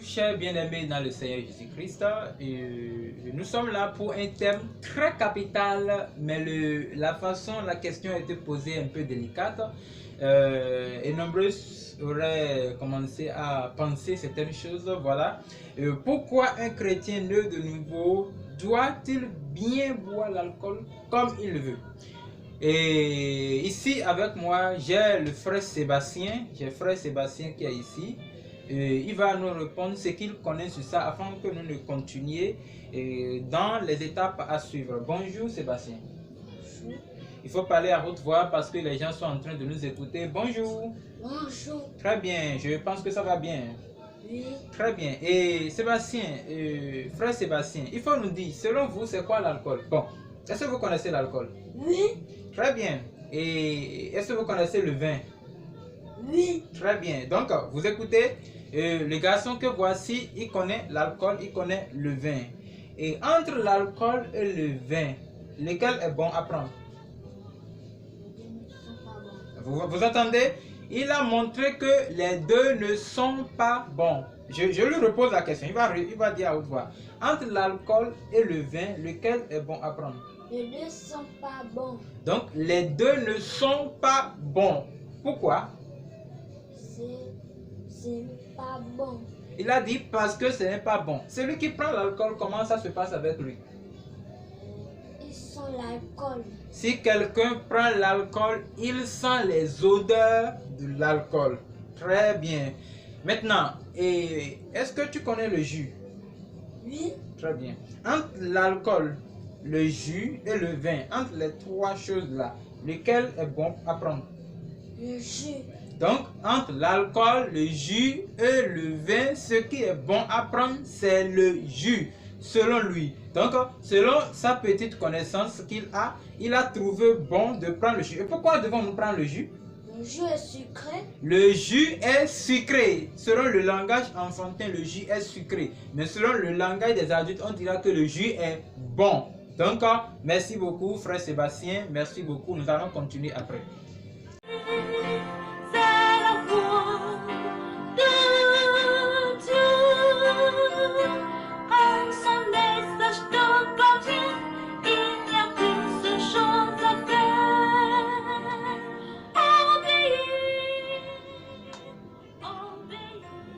Chers bien-aimés dans le Seigneur Jésus-Christ, nous sommes là pour un thème très capital, mais la façon, la question a été posée un peu délicate et nombreux auraient commencé à penser certaines choses. Voilà. Pourquoi un chrétien né de nouveau doit-il bien boire l'alcool comme il le veut? Et ici avec moi, j'ai le frère Sébastien, j'ai frère Sébastien qui est ici. Il va nous répondre ce qu'il connaît sur ça afin que nous ne continuions dans les étapes à suivre. Bonjour Sébastien. Bonjour. Il faut parler à haute voix parce que les gens sont en train de nous écouter. Bonjour. Bonjour. Très bien, je pense que ça va bien. Oui. Très bien. Et Sébastien, frère Sébastien, il faut nous dire, selon vous, c'est quoi l'alcool? Bon, est-ce que vous connaissez l'alcool? Oui. Très bien. Et est-ce que vous connaissez le vin? Oui. Très bien. Donc, vous écoutez, le garçon que voici, il connaît l'alcool, il connaît le vin. Et entre l'alcool et le vin, lequel est bon à prendre? Vous entendez? Il a montré que les deux ne sont pas bons. Je lui repose la question, il va dire à haute voix. Entre l'alcool et le vin, lequel est bon à prendre? Les deux ne sont pas bons. Donc, les deux ne sont pas bons. Pourquoi? C'est pas bon. Il a dit parce que ce n'est pas bon. Celui qui prend l'alcool, comment ça se passe avec lui? Il sent l'alcool. Si quelqu'un prend l'alcool, il sent les odeurs de l'alcool. Très bien. Maintenant, est-ce que tu connais le jus? Oui. Très bien. Entre l'alcool, le jus et le vin, entre les trois choses-là, lequel est bon à prendre? Le jus. Donc, entre l'alcool, le jus et le vin, ce qui est bon à prendre, c'est le jus, selon lui. Donc, selon sa petite connaissance qu'il a, il a trouvé bon de prendre le jus. Et pourquoi devons-nous prendre le jus? Le jus est sucré. Le jus est sucré. Selon le langage enfantin, le jus est sucré. Mais selon le langage des adultes, on dira que le jus est bon. Donc, merci beaucoup, frère Sébastien. Merci beaucoup. Nous allons continuer après.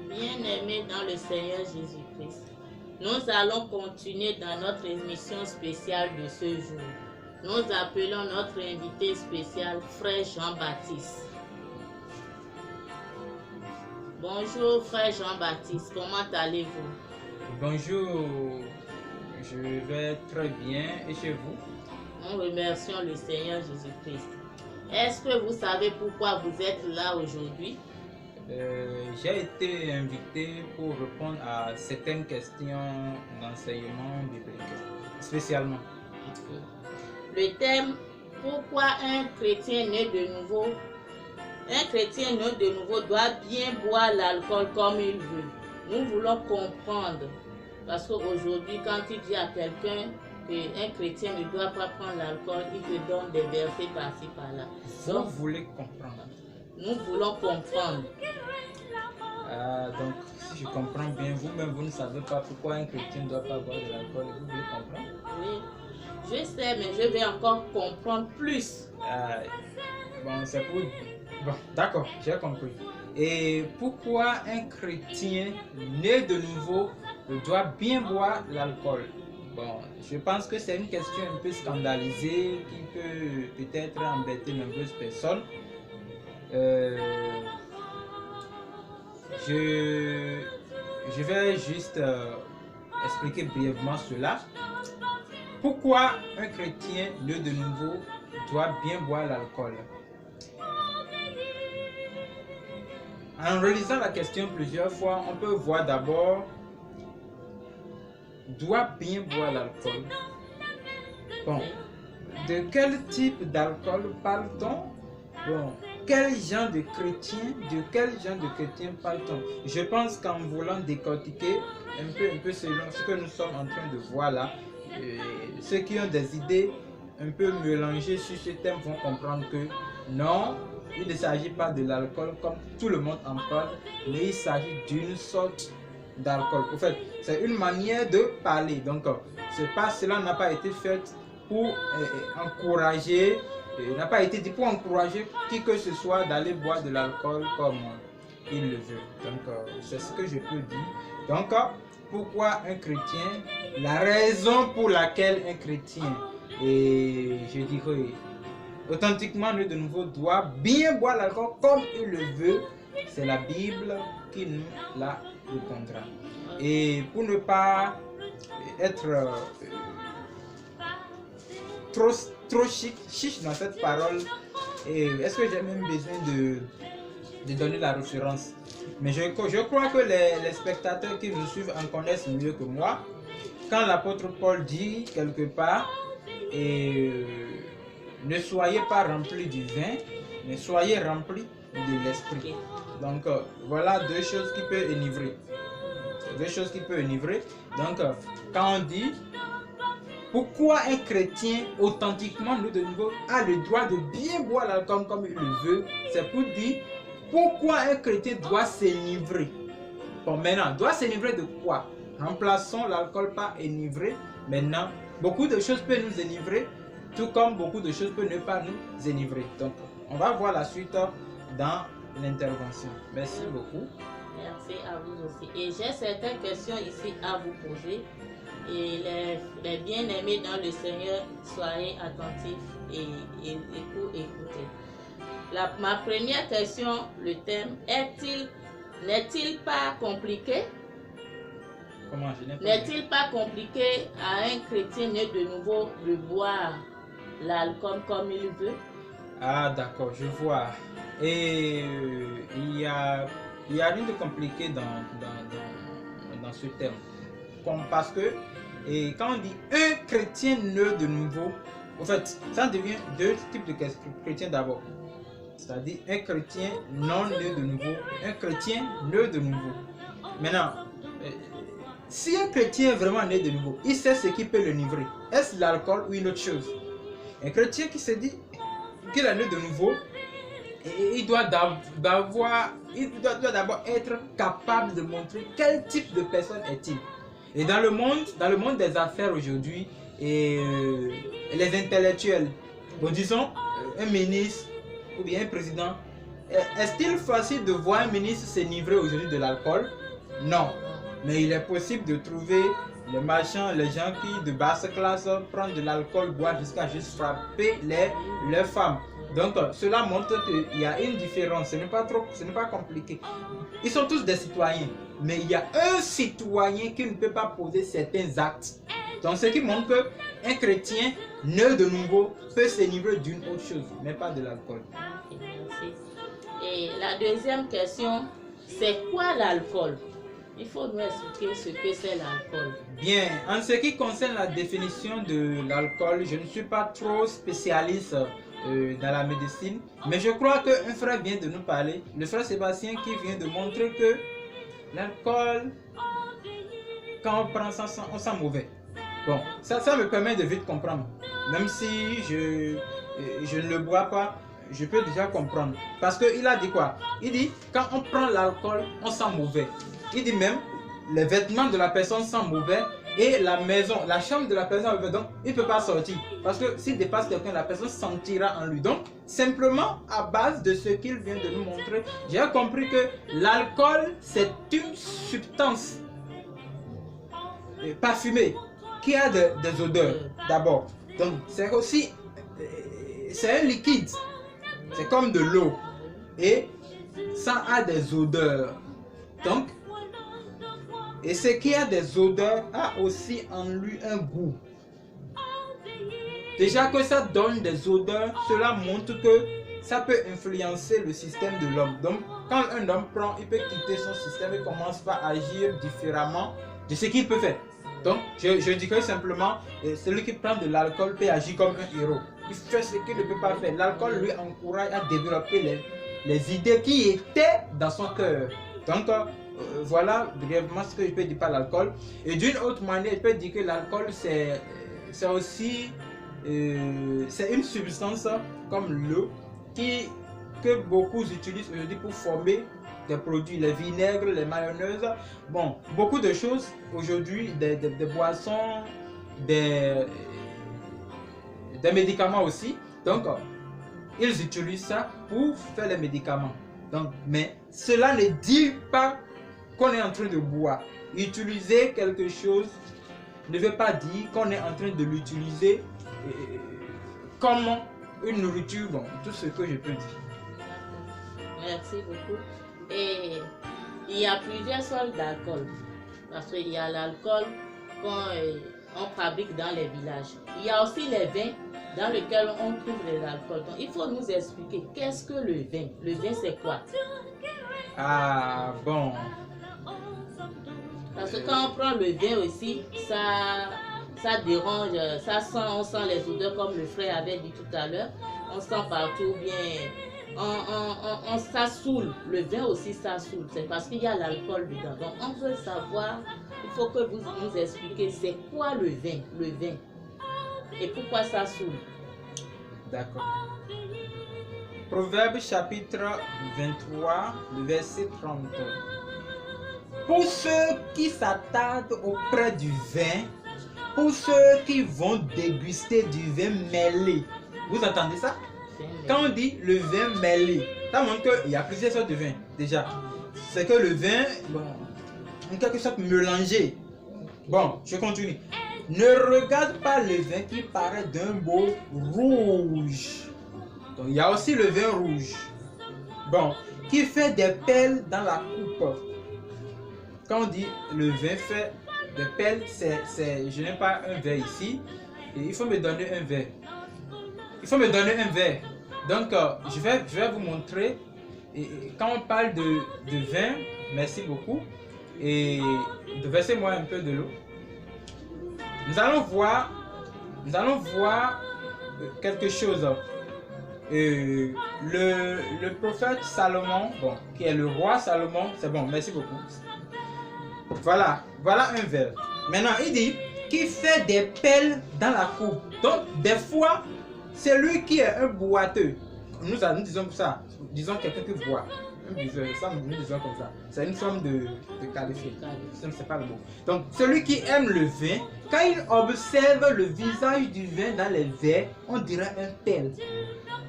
Bien-aimés dans le Seigneur Jésus-Christ, nous allons continuer dans notre émission spéciale de ce jour. Nous appelons notre invité spécial Frère Jean-Baptiste. Bonjour Frère Jean-Baptiste, comment allez-vous? Bonjour, je vais très bien. Et chez vous? Nous remercions le Seigneur Jésus-Christ. Est-ce que vous savez pourquoi vous êtes là aujourd'hui? J'ai été invité pour répondre à certaines questions d'enseignement biblique, spécialement. Le thème, pourquoi un chrétien né de nouveau? Un chrétien né de nouveau doit bien boire l'alcool comme il veut. Nous voulons comprendre, parce qu'aujourd'hui, quand tu dis à quelqu'un qu'un chrétien ne doit pas prendre l'alcool, il te donne des versets par-ci par-là. Donc, vous voulez comprendre? Nous voulons comprendre. Donc, si je comprends bien, vous-même, vous ne savez pas pourquoi un chrétien ne doit pas boire de l'alcool et vous voulez comprendre? Oui, je sais, mais je vais encore comprendre plus. Bon, c'est pour... Bon, d'accord, j'ai compris. Et pourquoi un chrétien né de nouveau doit bien boire l'alcool? Bon, je pense que c'est une question un peu scandalisée qui peut peut-être embêter nombreuses personnes. Je vais juste expliquer brièvement cela. Pourquoi un chrétien né de nouveau doit bien boire l'alcool? En relisant la question plusieurs fois, on peut voir d'abord doit bien boire l'alcool. Bon, de quel type d'alcool parle-t-on? Bon, quel genre de chrétien parle-t-on? Je pense qu'en voulant décortiquer un peu selon ce que nous sommes en train de voir là, ceux qui ont des idées un peu mélangées sur ce thème vont comprendre que non, il ne s'agit pas de l'alcool comme tout le monde en parle, mais il s'agit d'une sorte d'alcool. En fait, c'est une manière de parler. Donc, cela n'a pas été fait pour encourager, n'a pas été dit pour encourager qui que ce soit d'aller boire de l'alcool comme il le veut. Donc, c'est ce que je peux dire. Donc, pourquoi un chrétien, la raison pour laquelle un chrétien, et je dirais, authentiquement né de nouveau, doit bien boire l'alcool comme il le veut, c'est la Bible qui nous la répondra. Et pour ne pas être trop chiche dans cette parole, est-ce que j'ai même besoin de donner la référence? Mais je crois que les spectateurs qui nous suivent en connaissent mieux que moi. Quand l'apôtre Paul dit quelque part, ne soyez pas remplis du vin, mais soyez remplis de l'esprit. Donc voilà deux choses qui peuvent enivrer. Deux choses qui peuvent enivrer. Donc quand on dit pourquoi un chrétien authentiquement nous de nouveau a le droit de bien boire l'alcool comme il le veut, c'est pour dire pourquoi un chrétien doit s'enivrer. Bon, maintenant, doit s'enivrer de quoi? Remplaçons l'alcool par enivrer. Maintenant, beaucoup de choses peuvent nous enivrer, tout comme beaucoup de choses peuvent ne pas nous enivrer. Donc, on va voir la suite dans l'intervention. Merci beaucoup. Merci à vous aussi. Et j'ai certaines questions ici à vous poser. Et les bien-aimés dans le Seigneur, soyez attentifs et écoutez. Ma première question, le thème, n'est-il pas compliqué? Comment je n'ai pas N'est-il pas compliqué à un chrétien né de nouveau de boire l'alcool comme il veut? Ah d'accord, je vois. Et il y a rien de compliqué dans ce thème. Parce que quand on dit un chrétien né de nouveau, en fait, ça devient deux types de chrétiens d'abord. C'est-à-dire un chrétien non né de nouveau, un chrétien né de nouveau. Maintenant, si un chrétien est vraiment né de nouveau, il sait ce qui peut le livrer. Est-ce l'alcool ou une autre chose? Un chrétien qui se dit qu'il est né de nouveau, il doit d'abord être capable de montrer quel type de personne est-il. Et dans le monde des affaires aujourd'hui, les intellectuels, bon, disons un ministre ou bien un président, est-il facile de voir un ministre s'enivrer aujourd'hui de l'alcool? Non. Mais il est possible de trouver les marchands, les gens qui de basse classe prennent de l'alcool, boivent jusqu'à juste frapper les femmes. Donc cela montre qu'il y a une différence, ce n'est pas compliqué. Ils sont tous des citoyens, mais il y a un citoyen qui ne peut pas poser certains actes. Donc ce qui montre qu'un chrétien né de nouveau peut s'enivrer d'une autre chose, mais pas de l'alcool. Merci. Et la deuxième question, c'est quoi l'alcool? Il faut nous expliquer ce que c'est l'alcool. Bien, en ce qui concerne la définition de l'alcool, je ne suis pas trop spécialiste dans la médecine, mais je crois qu'un frère vient de nous parler, le frère Sébastien, qui vient de montrer que l'alcool, quand on prend ça, on sent mauvais. Bon, ça me permet de vite comprendre. Même si je ne le bois pas, je peux déjà comprendre. Parce qu'il a dit quoi? Il dit, quand on prend l'alcool, on sent mauvais. Il dit même, les vêtements de la personne sentent mauvais et la maison, la chambre de la personne mauvais. Donc, il ne peut pas sortir. Parce que s'il dépasse quelqu'un, la personne sentira en lui. Donc, simplement, à base de ce qu'il vient de nous montrer, j'ai compris que l'alcool, c'est une substance parfumée qui a des odeurs d'abord. Donc, c'est aussi, c'est un liquide. C'est comme de l'eau. Et ça a des odeurs. Donc, et ce qui a des odeurs a aussi en lui un goût. Déjà que ça donne des odeurs, cela montre que ça peut influencer le système de l'homme. Donc, quand un homme prend, il peut quitter son système et commence à agir différemment de ce qu'il peut faire. Donc, je dirais simplement, celui qui prend de l'alcool peut agir comme un héros. Il fait ce qu'il ne peut pas faire. L'alcool lui encourage à développer les idées qui étaient dans son cœur. Donc, voilà brièvement ce que je peux dire par l'alcool. Et d'une autre manière, je peux dire que l'alcool, c'est aussi c'est une substance comme l'eau que beaucoup utilisent aujourd'hui pour former des produits, les vinaigres, les mayonnaises, bon, beaucoup de choses aujourd'hui, des boissons, des médicaments aussi. Donc, ils utilisent ça pour faire les médicaments. Donc, mais cela ne dit pas qu'on est en train de boire. Utiliser quelque chose ne veut pas dire qu'on est en train de l'utiliser comme une nourriture, bon, tout ce que je peux dire. Merci beaucoup. Et il y a plusieurs sortes d'alcool. Parce qu'il y a l'alcool qu'on fabrique dans les villages. Il y a aussi les vins dans lesquels on trouve les alcools. Donc, il faut nous expliquer qu'est-ce que le vin. Le vin, c'est quoi? Ah, bon. Parce que quand on prend le vin aussi, ça dérange, on sent les odeurs comme le frère avait dit tout à l'heure. On sent partout bien, ça saoule. Le vin aussi, ça saoule. C'est parce qu'il y a l'alcool dedans. Donc on veut savoir, il faut que vous nous expliquiez c'est quoi le vin et pourquoi ça saoule. D'accord. Proverbe chapitre 23, le verset 30. Pour ceux qui s'attardent auprès du vin, pour ceux qui vont déguster du vin mêlé. Vous entendez ça? Quand on dit le vin mêlé, ça montre qu'il y a plusieurs sortes de vin déjà. C'est que le vin, bon, en quelque sorte mélangé. Bon, je continue. Ne regarde pas le vin qui paraît d'un beau rouge. Donc il y a aussi le vin rouge. Bon, qui fait des perles dans la coupe. Quand on dit le vin fait des perles, je n'ai pas un verre ici. Et il faut me donner un verre. Il faut me donner un verre. Donc, je vais vous montrer. Et quand on parle de vin, merci beaucoup. Et versez-moi un peu de l'eau. Nous allons voir quelque chose. Le prophète Salomon, bon, qui est le roi Salomon, c'est bon, merci beaucoup. Voilà un verre. Maintenant, il dit qu'il fait des perles dans la coupe. Donc, des fois, c'est lui qui est un boiteux. Nous disons ça. Disons quelqu'un qui boit. Nous disons comme ça. C'est une forme de qualifier. C'est pas le mot. Donc, celui qui aime le vin, quand il observe le visage du vin dans les verres, on dirait un perle.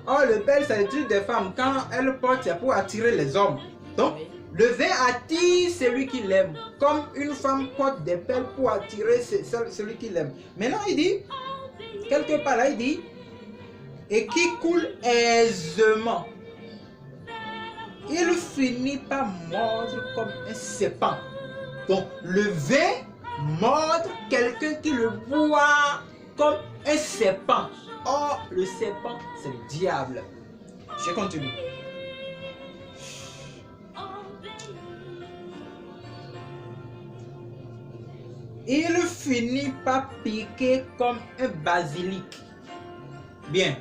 Or, le perle, c'est le truc des femmes. Quand elles portent, c'est pour attirer les hommes. Donc, le vin attire celui qui l'aime. Comme une femme porte des perles pour attirer celui qui l'aime. Maintenant, il dit, quelque part là, il dit, et qui coule aisément. Il finit par mordre comme un serpent. Donc, le vin mordre quelqu'un qui le boit comme un serpent. Or, le serpent, c'est le diable. Je continue. Il finit par piquer comme un basilic. Bien,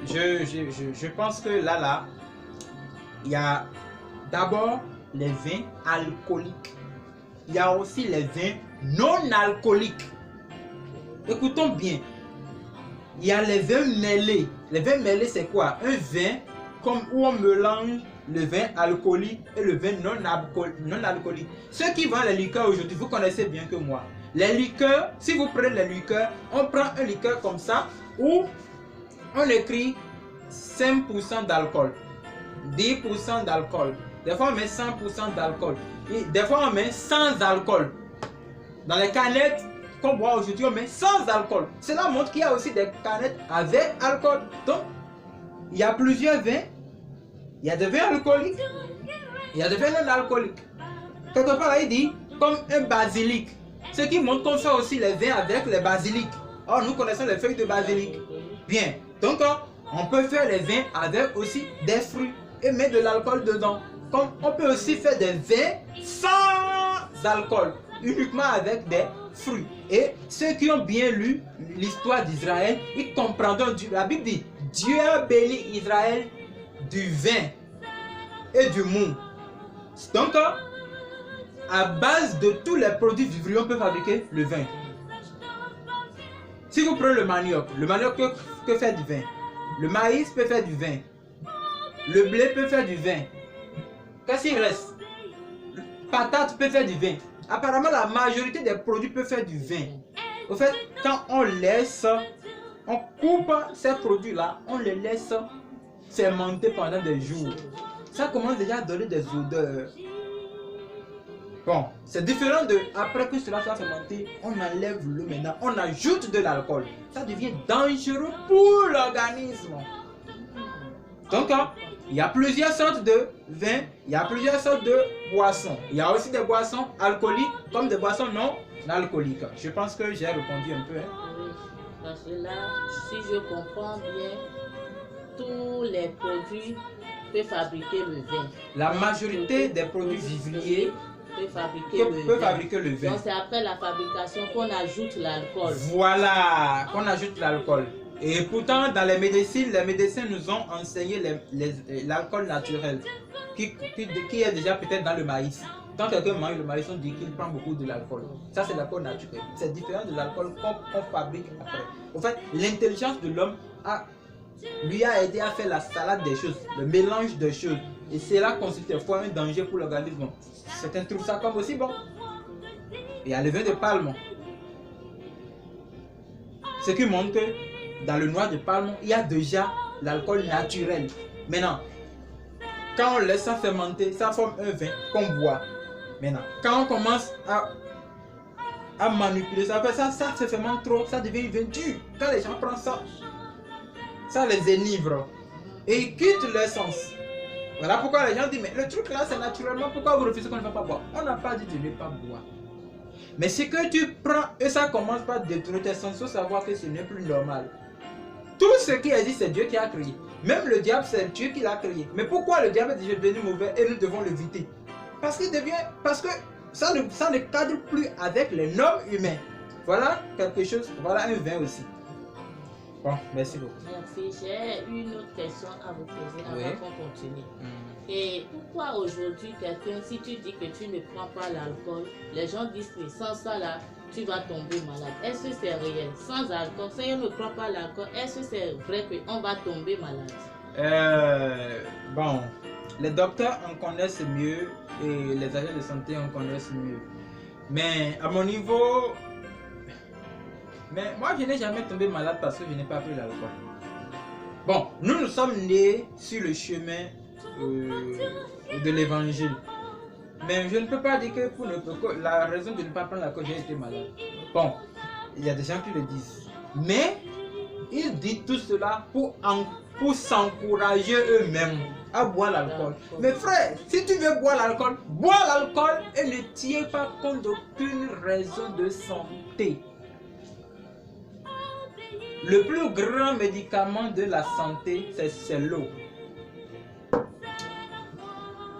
je pense que là, il y a d'abord les vins alcooliques. Il y a aussi les vins non alcooliques. Écoutons bien. Il y a les vins mêlés. Les vins mêlés, c'est quoi? Un vin comme où on mélange le vin alcoolique et le vin non alcoolique. Ceux qui vendent les liqueurs aujourd'hui, vous connaissez bien que moi. Les liqueurs, si vous prenez les liqueurs, on prend un liqueur comme ça où on écrit 5% d'alcool, 10% d'alcool. Des fois on met 100% d'alcool. Des fois on met sans alcool. Dans les canettes qu'on boit aujourd'hui, on met sans alcool. Cela montre qu'il y a aussi des canettes avec alcool. Donc, il y a plusieurs vins. Il y a des vins alcooliques. Il y a des vins non alcooliques. Quelque part là, il dit comme un basilic. Ce qui montre qu'on fait aussi les vins avec les basiliques. Or, nous connaissons les feuilles de basilic. Bien. Donc, on peut faire les vins avec aussi des fruits et mettre de l'alcool dedans. Comme on peut aussi faire des vins sans alcool, uniquement avec des fruits. Et ceux qui ont bien lu l'histoire d'Israël, ils comprendront. La Bible dit, Dieu a béni Israël du vin et du mou. Donc, à base de tous les produits vivriers, on peut fabriquer le vin. Si vous prenez le manioc peut faire du vin. Le maïs peut faire du vin. Le blé peut faire du vin. Qu'est-ce qu'il reste? patate peut faire du vin. Apparemment, la majorité des produits peuvent faire du vin. Au fait, quand on coupe ces produits-là, on les laisse fermenter pendant des jours. Ça commence déjà à donner des odeurs. Bon, c'est différent de, après que cela soit fermenté, on enlève l'eau maintenant, on ajoute de l'alcool. Ça devient dangereux pour l'organisme. Donc, il y a plusieurs sortes de vins, il y a plusieurs sortes de boissons. Il y a aussi des boissons alcooliques comme des boissons non alcooliques. Je pense que j'ai répondu un peu. Oui, parce que là, si je comprends bien, tous les produits peuvent fabriquer le vin. La majorité des produits vivriers peut fabriquer le vin. Donc c'est après la fabrication qu'on ajoute l'alcool. Voilà, qu'on ajoute l'alcool. Et pourtant, dans les médecins nous ont enseigné l'alcool naturel qui est déjà peut-être dans le maïs. Quand quelqu'un mange le maïs, on dit qu'il prend beaucoup de l'alcool. Ça, c'est l'alcool naturel. C'est différent de l'alcool qu'on fabrique après. En fait, l'intelligence de l'homme lui a aidé à faire la salade des choses, le mélange des choses. Et cela constitue parfois un danger pour l'organisme. Certains trouvent ça comme aussi bon. Il y a le vin de palme. Ce qui montre que dans le noix de palme, il y a déjà l'alcool naturel. Maintenant, quand on laisse ça fermenter, ça forme un vin qu'on boit. Maintenant, quand on commence à manipuler ça, ça se fermente trop, ça devient un vin dur. Quand les gens prennent ça, ça les énivre et ils quittent l'essence. Voilà pourquoi les gens disent, mais le truc là c'est naturellement, pourquoi vous refusez qu'on ne va pas boire? On n'a pas dit de ne pas boire. Mais ce que tu prends et ça commence par détruire tes sens, il faut savoir que ce n'est plus normal. Tout ce qui existe, c'est Dieu qui a créé. Même le diable, c'est Dieu qui l'a créé. Mais pourquoi le diable est devenu mauvais et nous devons l'éviter? Parce que ça ne cadre plus avec les normes humaines. Voilà quelque chose, voilà un vin aussi. Bon, merci beaucoup. Merci. J'ai une autre question à vous poser avant qu'on continue. Et pourquoi aujourd'hui, quelqu'un, si tu dis que tu ne prends pas l'alcool, les gens disent que sans ça là, tu vas tomber malade. Est-ce que c'est réel? Sans alcool, si on ne prend pas l'alcool, est-ce que c'est vrai qu'on va tomber malade? Bon, les docteurs en connaissent mieux et les agents de santé en connaissent mieux. Mais à mon niveau, moi je n'ai jamais tombé malade parce que je n'ai pas pris l'alcool. Bon, nous sommes nés sur le chemin de l'évangile. Mais je ne peux pas dire que la raison de ne pas prendre l'alcool, j'ai été malade. Bon, il y a des gens qui le disent. Mais ils disent tout cela pour s'encourager eux-mêmes à boire l'alcool. Mais frère, si tu veux boire l'alcool et ne tiens pas compte d'aucune raison de santé. Le plus grand médicament de la santé, c'est l'eau.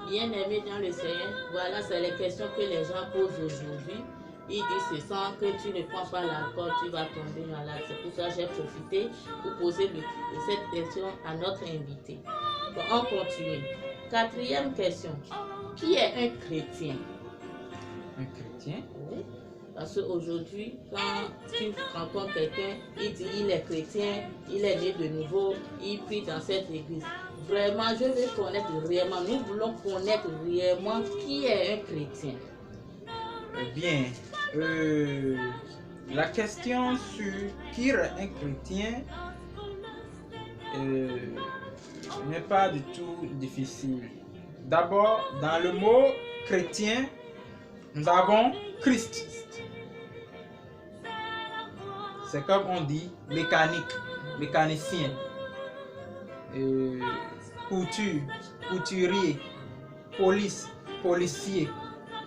Bien-aimé dans le Seigneur, voilà, c'est les questions que les gens posent aujourd'hui. Ils disent ce sans que tu ne prends pas l'alcool, tu vas tomber malade. C'est pour ça que j'ai profité pour poser cette question à notre invité. Donc, on continue. Quatrième question. Qui est un chrétien? Un chrétien? Oui. Parce qu'aujourd'hui, quand tu rencontres quelqu'un, il dit il est chrétien, il est né de nouveau, il prie dans cette église. Vraiment, je veux connaître réellement, nous voulons connaître réellement qui est un chrétien. Bien, la question sur qui est un chrétien n'est pas du tout difficile. D'abord, dans le mot chrétien, nous avons Christ. C'est comme on dit mécanique, mécanicien, couturier, police, policier.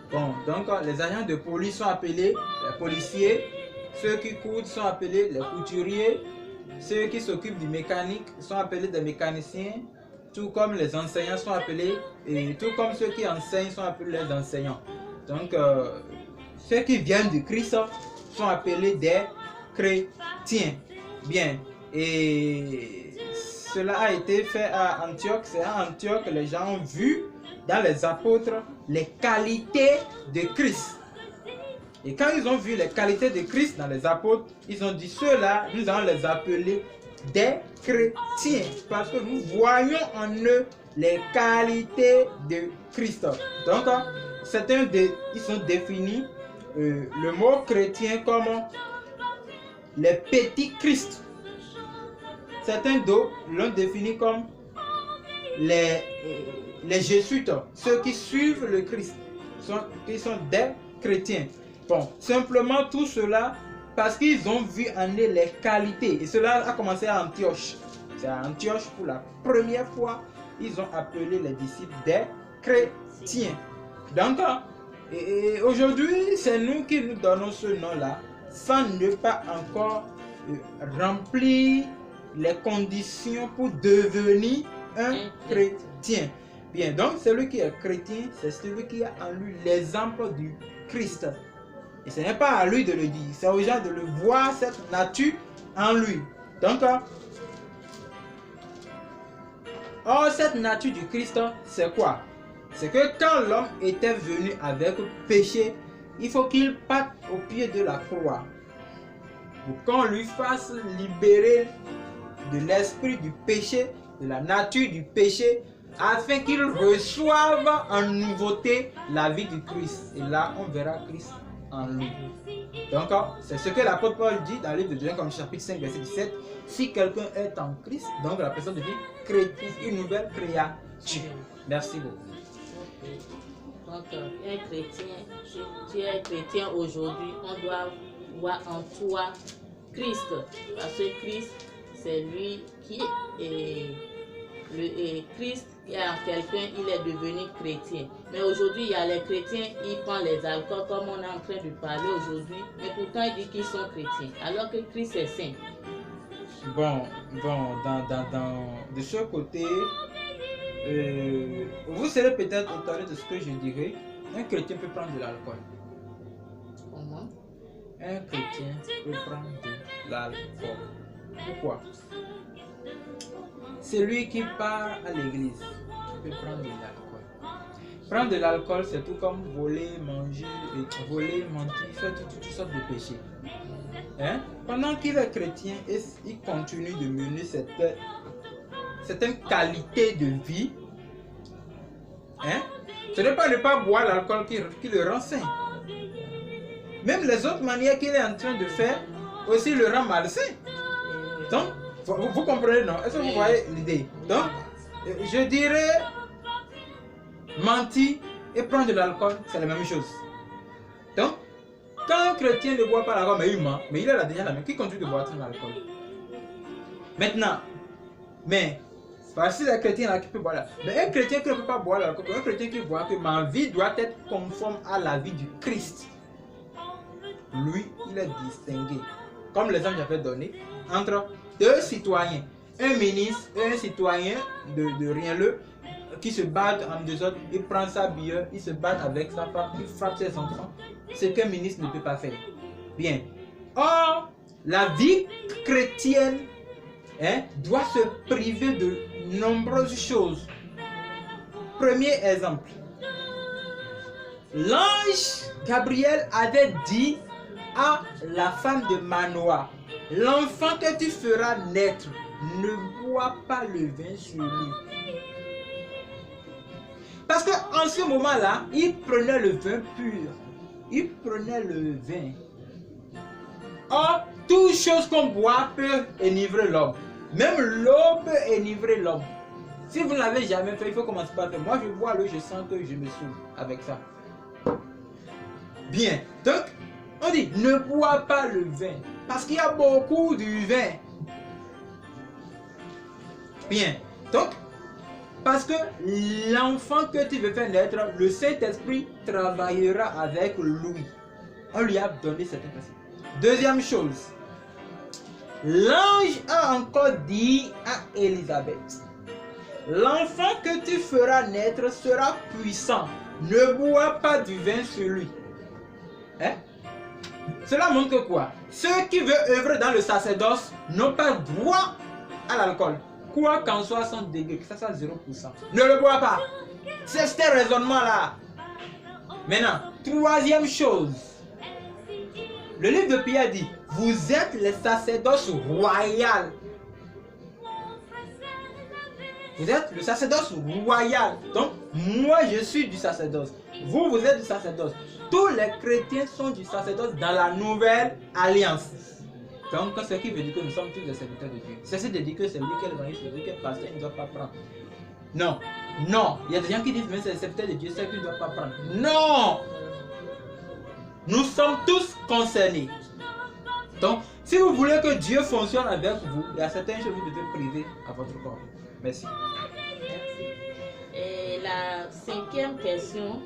Bon, donc les agents de police sont appelés les policiers, ceux qui courent sont appelés les couturiers, ceux qui s'occupent du mécanique sont appelés des mécaniciens, tout comme les enseignants sont appelés, et tout comme ceux qui enseignent sont appelés les enseignants. Donc, ceux qui viennent du Christ sont appelés des chrétiens. Bien, et cela a été fait à Antioche. C'est à Antioche que les gens ont vu dans les apôtres les qualités de Christ. Et quand ils ont vu les qualités de Christ dans les apôtres, ils ont dit ceux-là, nous allons les appeler des chrétiens. Parce que nous voyons en eux les qualités de Christ. Donc, ils sont définis le mot chrétien comme les petits Christ. Certains d'autres l'ont défini comme les jésuites, ceux qui suivent le Christ, qui sont des chrétiens. Bon, simplement tout cela parce qu'ils ont vu en eux les qualités. Et cela a commencé à Antioche. C'est à Antioche pour la première fois, ils ont appelé les disciples des chrétiens. Donc, aujourd'hui, c'est nous qui nous donnons ce nom-là, sans ne pas encore remplir les conditions pour devenir un chrétien. Bien, donc celui qui est chrétien, c'est celui qui a en lui l'exemple du Christ. Et ce n'est pas à lui de le dire, c'est aux gens de le voir, cette nature en lui. Donc, cette nature du Christ, c'est quoi? C'est que quand l'homme était venu avec péché, il faut qu'il parte au pied de la croix pour qu'on lui fasse libérer de l'esprit du péché, de la nature du péché, afin qu'il reçoive en nouveauté la vie du Christ. Et là, on verra Christ en lui. Donc, c'est ce que l'apôtre Paul dit dans le livre de 2 Corinthiens chapitre 5, verset 17. Si quelqu'un est en Christ, donc la personne devient chrétien, une nouvelle créature. Merci beaucoup. Donc, un chrétien, si tu es chrétien aujourd'hui, on doit voir en toi Christ. Parce que Christ, c'est lui qui est Christ est en quelqu'un, il est devenu chrétien. Mais aujourd'hui, il y a les chrétiens, ils prennent les alcools comme on est en train de parler aujourd'hui, mais pourtant ils disent qu'ils sont chrétiens, alors que Christ est saint. Bon, de ce côté, vous serez peut-être étonné de ce que je dirais. Un chrétien peut prendre de l'alcool. Comment? Un chrétien peut prendre de l'alcool. Pourquoi? Celui qui part à l'église peut prendre de l'alcool. Prendre de l'alcool, c'est tout comme voler, manger, mentir, faire toutes sortes de péchés. Hein? Pendant qu'il est chrétien, il continue de mener certaines qualités de vie. Hein? Ce n'est pas ne pas boire l'alcool qui le rend sain. Même les autres manières qu'il est en train de faire aussi le rend malsain. Donc, vous comprenez, non? Est-ce que vous voyez l'idée? Donc, je dirais, mentir et prendre de l'alcool, c'est la même chose. Donc, quand un chrétien ne boit pas l'alcool, mais il ment, mais il a déjà la main, qui continue de boire son alcool? Maintenant, mais, parce que les chrétiens là qui peuvent boire l'alcool, mais un chrétien qui ne peut pas boire l'alcool, un chrétien qui voit que ma vie doit être conforme à la vie du Christ, lui, il est distingué, comme l'exemple que j'avais donné, entre deux citoyens, un ministre et un citoyen de rien le qui se battent en désordre, il prend sa bière, il se bat avec sa femme, il frappe ses enfants, ce qu'un ministre ne peut pas faire. Bien. Or, la vie chrétienne doit se priver de nombreuses choses. Premier exemple. L'ange Gabriel avait dit à la femme de Manoah, l'enfant que tu feras naître, ne bois pas le vin sur lui. Parce qu'en ce moment-là, il prenait le vin pur. Il prenait le vin. Or, toute chose qu'on boit peut enivrer l'homme. Même l'eau peut enivrer l'homme. Si vous ne l'avez jamais fait, il faut commencer par faire. Moi, je bois l'eau, je sens que je me saoule avec ça. Bien. Donc, on dit, ne bois pas le vin. Parce qu'il y a beaucoup de vin. Bien. Donc, parce que l'enfant que tu veux faire naître, le Saint-Esprit travaillera avec lui. On lui a donné cette principe. Deuxième chose. L'ange a encore dit à Élisabeth, l'enfant que tu feras naître sera puissant. Ne bois pas du vin sur lui. Hein? Cela montre quoi? Ceux qui veulent œuvrer dans le sacerdoce n'ont pas droit à l'alcool. Quoi qu'en soit 100 degrés, que ça soit 0%. Ne le bois pas. C'est ce raisonnement-là. Maintenant, troisième chose. Le livre de Pierre dit, vous êtes les sacerdoces royales. Vous êtes le sacerdoce royal. Donc, moi, je suis du sacerdoce. Vous, vous êtes du sacerdoce. Tous les chrétiens sont du sacerdoce dans la nouvelle alliance. Donc, ce qui veut dire que nous sommes tous des serviteurs de Dieu. Cessez de dire que c'est lui qui est l'évangile, c'est lui qui est pasteur, il ne doit pas prendre. Non, non. Il y a des gens qui disent, mais c'est le serviteur de Dieu, c'est lui qui ne doit pas prendre. Non! Nous sommes tous concernés. Donc, si vous voulez que Dieu fonctionne avec vous, il y a certaines choses que vous devez priver à votre corps. Merci. Merci. Et la cinquième question,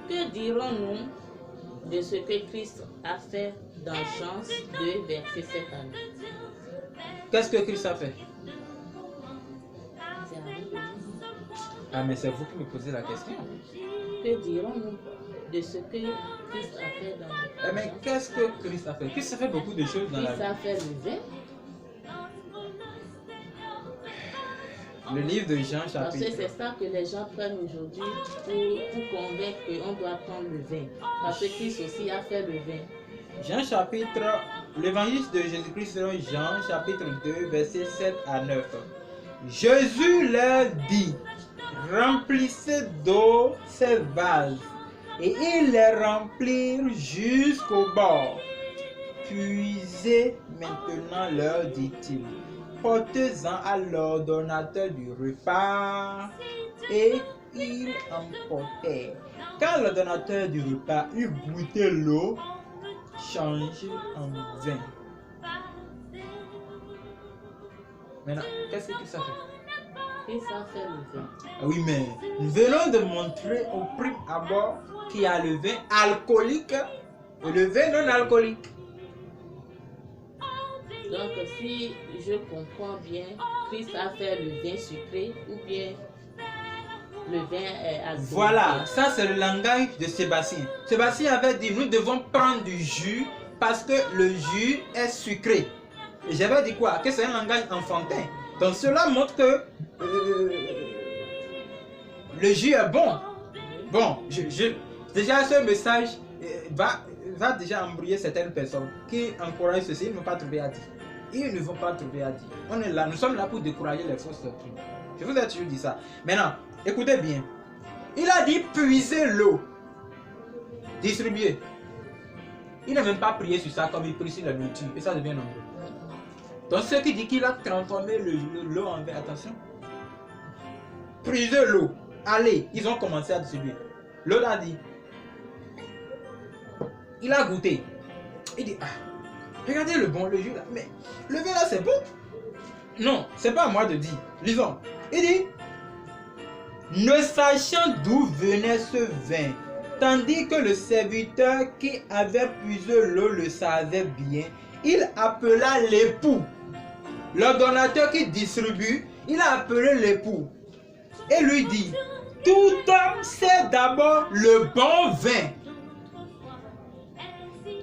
que dirons-nous de ce que Christ a fait dans Jean 2, verset 7 à 9? Qu'est-ce que Christ a fait? C'est à vous de dire. Ah, mais c'est vous qui me posez la question. Que dirons-nous de ce que Christ a fait dans Mais qu'est-ce que Christ a fait? Christ a fait beaucoup de choses dans la Christ vie. a fait le vin. Le livre de Jean, Parce que chapitre. c'est ça que les gens prennent aujourd'hui pour convaincre qu'on doit prendre le vin. Parce que Christ aussi a fait le vin. Jean chapitre, l'évangile de Jésus-Christ selon Jean chapitre 2 versets 7 à 9. Jésus leur dit, remplissez d'eau ces vases. Et ils les remplirent jusqu'au bord. Puisez maintenant, leur dit-il, portez-en à l'ordonnateur du repas. Et ils emportèrent. Quand l'ordonnateur du repas eut goûté l'eau, changée en vin. Maintenant, qu'est-ce que ça fait? Christ a fait le vin. Oui, mais nous venons de montrer au prime abord qu'il y a le vin alcoolique et le vin non alcoolique. Donc, si je comprends bien, Christ a fait le vin sucré ou bien le vin alcoolique. Voilà, ça c'est le langage de Sébastien. Sébastien avait dit, nous devons prendre du jus parce que le jus est sucré. Et j'avais dit quoi? Que c'est un langage enfantin. Donc cela montre que le jus est bon. Bon, déjà ce message va déjà embrouiller certaines personnes qui encouragent ceci, ils ne vont pas trouver à dire. Ils ne vont pas trouver à dire. On est là, nous sommes là pour décourager les fausses doctrines. Je vous ai toujours dit ça. Maintenant, écoutez bien. Il a dit puiser l'eau. Distribuer. Il n'a même pas prié sur ça comme il prie sur la nourriture. Et ça devient nombreux. Donc ce qui dit qu'il a transformé l'eau en vin, attention. Puiser l'eau. Allez, ils ont commencé à distribuer. L'autre a dit. Il a goûté. Il dit, ah, regardez le jus là. Mais le vin là c'est bon. Non, c'est pas à moi de dire. Lisons. Il dit, ne sachant d'où venait ce vin, tandis que le serviteur qui avait puisé l'eau le savait bien, il appela l'époux. L'ordonnateur qui distribue, il a appelé l'époux et lui dit, tout homme sait d'abord le bon vin.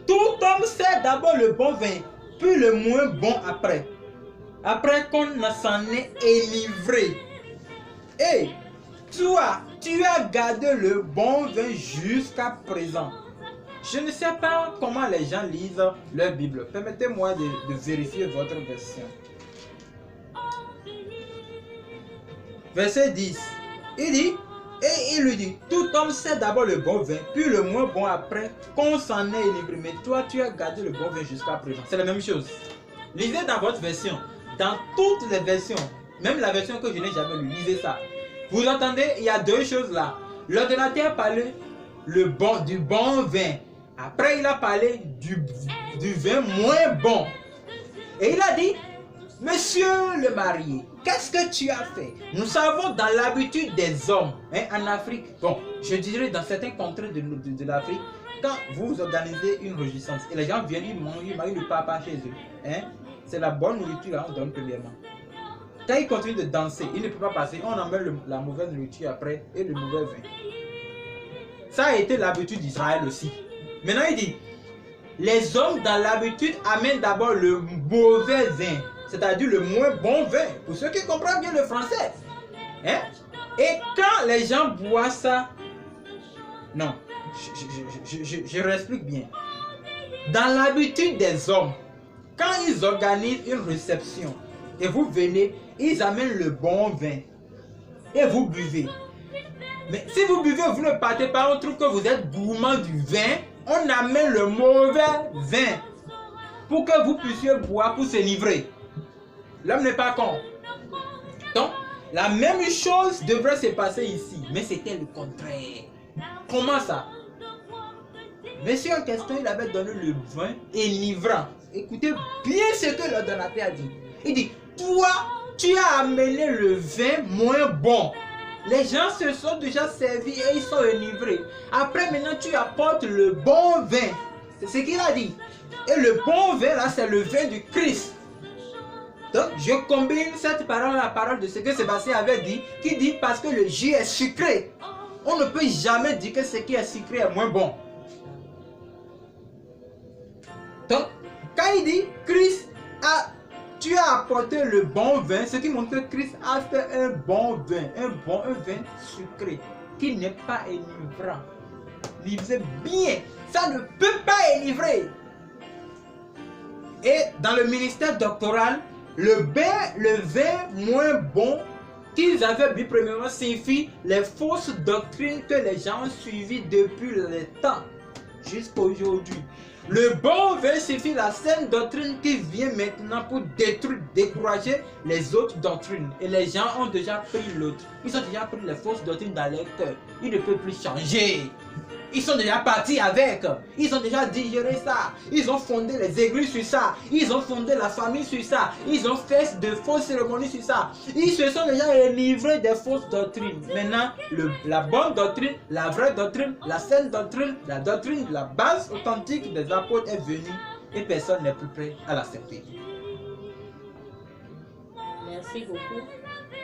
Tout homme sait d'abord le bon vin, puis le moins bon après. Après qu'on s'en est délivré. Et toi, tu as gardé le bon vin jusqu'à présent. Je ne sais pas comment les gens lisent leur Bible. Permettez-moi de vérifier votre version. Verset 10. Il dit, et il lui dit, tout homme sait d'abord le bon vin, puis le moins bon après, qu'on s'en est délivré. Mais toi, tu as gardé le bon vin jusqu'à présent. C'est la même chose. Lisez dans votre version. Dans toutes les versions, même la version que je n'ai jamais lue, lisez ça. Vous entendez, il y a deux choses là. L'ordonnateur a parlé du bon vin. Après, il a parlé du vin moins bon. Et il a dit, monsieur le marié, qu'est-ce que tu as fait? Nous savons dans l'habitude des hommes, en Afrique, bon, je dirais dans certains contrées de l'Afrique, quand vous organisez une réjouissance et les gens viennent, ils mangent le papa chez eux. C'est la bonne nourriture qu'on donne premièrement. Quand ils continuent de danser, ils ne peuvent pas passer, on emmène la mauvaise nourriture après et le mauvais vin. Ça a été l'habitude d'Israël aussi. Maintenant il dit, les hommes dans l'habitude amènent d'abord le mauvais vin, c'est-à-dire le moins bon vin, pour ceux qui comprennent bien le français. Et quand les gens boivent ça, non, je réexplique bien. Dans l'habitude des hommes, quand ils organisent une réception et vous venez, ils amènent le bon vin et vous buvez. Mais si vous buvez, vous ne partez pas, on trouve que vous êtes gourmand du vin, on amène le mauvais vin pour que vous puissiez boire pour s'enivrer. L'homme n'est pas con. Donc, la même chose devrait se passer ici, mais c'était le contraire. Comment ça? Monsieur en question, il avait donné le vin enivrant. Écoutez bien ce que le donateur a dit. Il dit, toi, tu as amené le vin moins bon. Les gens se sont déjà servis et ils sont enivrés. Après, maintenant, tu apportes le bon vin. C'est ce qu'il a dit. Et le bon vin, là, c'est le vin du Christ. Donc, je combine cette parole à la parole de ce que Sébastien avait dit, qui dit parce que le jus est sucré. On ne peut jamais dire que ce qui est sucré est moins bon. Donc, quand il dit Christ tu as apporté le bon vin, ce qui montre que Christ a fait un bon vin, un vin sucré, qui n'est pas enivrant. Lisez bien, ça ne peut pas enivrer. Et dans le ministère doctoral, le vin moins bon qu'ils avaient bu premièrement signifie les fausses doctrines que les gens ont suivies depuis le temps jusqu'à aujourd'hui. Le bon vin suffit la saine doctrine qui vient maintenant pour détruire, décourager les autres doctrines. Et les gens ont déjà pris l'autre. Ils ont déjà pris les fausses doctrines dans leur cœur. Ils ne peuvent plus changer. Ils sont déjà partis avec. Ils ont déjà digéré ça. Ils ont fondé les églises sur ça. Ils ont fondé la famille sur ça. Ils ont fait de fausses cérémonies sur ça. Ils se sont déjà enivrés des fausses doctrines. Maintenant, la bonne doctrine, la vraie doctrine, la saine doctrine, la doctrine, la base authentique des apôtres est venue et personne n'est plus prêt à l'accepter. Merci beaucoup.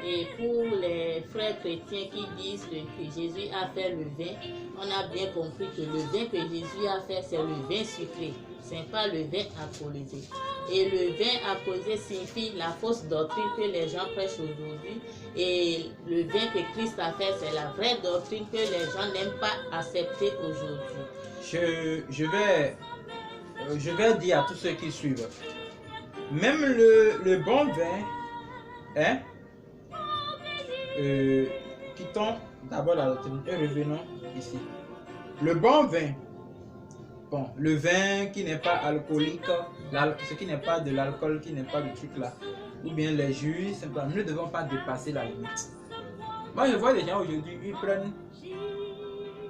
Et pour les frères chrétiens qui disent que Jésus a fait le vin, on a bien compris que le vin que Jésus a fait, c'est le vin sucré. Ce n'est pas le vin alcoolisé. Et le vin alcoolisé signifie la fausse doctrine que les gens prêchent aujourd'hui. Et le vin que Christ a fait, c'est la vraie doctrine que les gens n'aiment pas accepter aujourd'hui. Je vais dire à tous ceux qui suivent, même le bon vin, hein, quittons d'abord la doctrine et revenons ici. Le bon vin, le vin qui n'est pas alcoolique, ce qui n'est pas de l'alcool, qui n'est pas du truc là, ou bien les jus, simplement, nous ne devons pas dépasser la limite. Moi je vois des gens aujourd'hui, ils prennent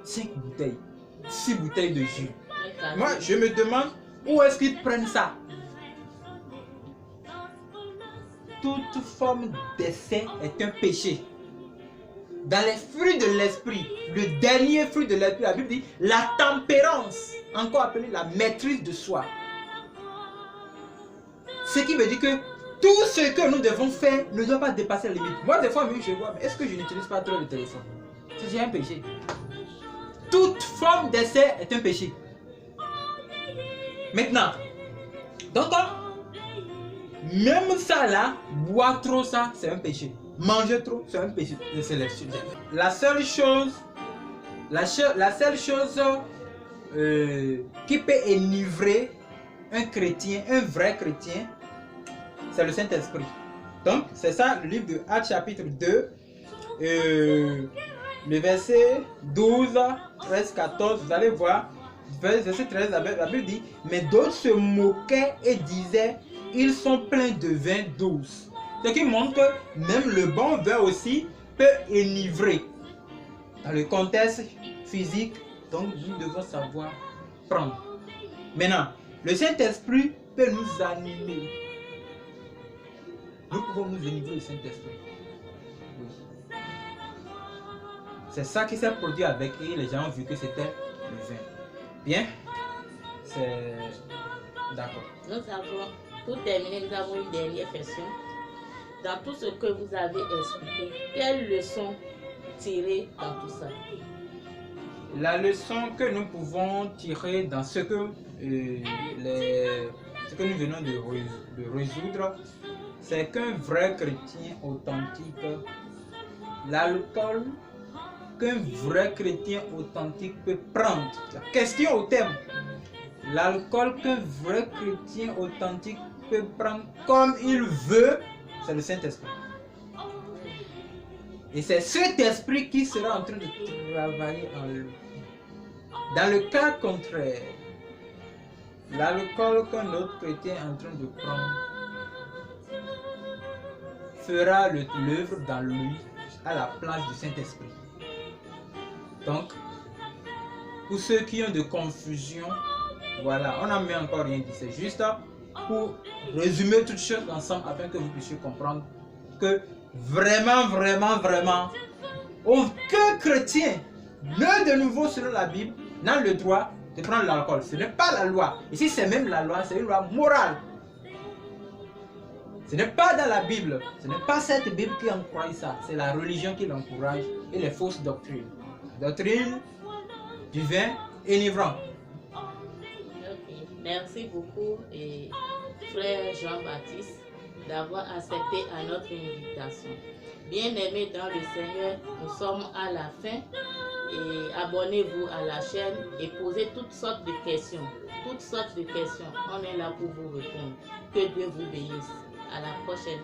5 bouteilles, 6 bouteilles de jus. Moi je me demande où est-ce qu'ils prennent ça. Toute forme d'excès est un péché. Dans les fruits de l'esprit, le dernier fruit de l'esprit, la Bible dit la tempérance, encore appelée la maîtrise de soi. Ce qui veut dire que tout ce que nous devons faire ne doit pas dépasser la limite. Moi, des fois, même je vois, mais est-ce que je n'utilise pas trop le téléphone? C'est un péché. Toute forme d'excès est un péché. Maintenant, donc, même ça là, boire trop ça, c'est un péché. Manger trop, c'est un péché. La seule chose qui peut enivrer un chrétien, un vrai chrétien, c'est le Saint-Esprit. Donc, c'est ça le livre de Actes chapitre 2, le verset 12, 13, 14, vous allez voir, verset 13, la Bible dit, mais d'autres se moquaient et disaient, ils sont pleins de vin douce. Ce qui montre que même le bon vin aussi peut enivrer. Dans le contexte physique, donc nous devons savoir prendre. Maintenant, le Saint-Esprit peut nous animer. Nous pouvons nous enivrer le Saint-Esprit. Oui. C'est ça qui s'est produit avec et les gens ont vu que c'était le vin. Bien, c'est d'accord. Nous avons, pour terminer, nous avons une dernière question. Dans tout ce que vous avez expliqué, quelle leçon tirer dans tout ça? La leçon que nous pouvons tirer dans ce que nous venons de résoudre, c'est qu'un vrai chrétien authentique, l'alcool qu'un vrai chrétien authentique peut prendre. La question au thème, l'alcool qu'un vrai chrétien authentique peut prendre comme il veut, c'est le Saint-Esprit. Et c'est cet esprit qui sera en train de travailler en lui. Dans le cas contraire, l'alcool qu'un autre chrétien est en train de prendre fera l'œuvre dans lui à la place du Saint-Esprit. Donc, pour ceux qui ont de confusion, voilà, on n'a même encore rien dit. C'est juste pour résumer toutes choses ensemble afin que vous puissiez comprendre que vraiment, aucun chrétien né de nouveau selon la Bible n'a le droit de prendre l'alcool. Ce n'est pas la loi. Ici, c'est même la loi, c'est une loi morale. Ce n'est pas dans la Bible. Ce n'est pas cette Bible qui encourage ça. C'est la religion qui l'encourage et les fausses doctrines. Doctrine du vin enivrant. Okay. Merci beaucoup, et frère Jean-Baptiste, d'avoir accepté à notre invitation. Bien-aimés dans le Seigneur, nous sommes à la fin. Et abonnez-vous à la chaîne et posez toutes sortes de questions. Toutes sortes de questions. On est là pour vous répondre. Que Dieu vous bénisse. À la prochaine.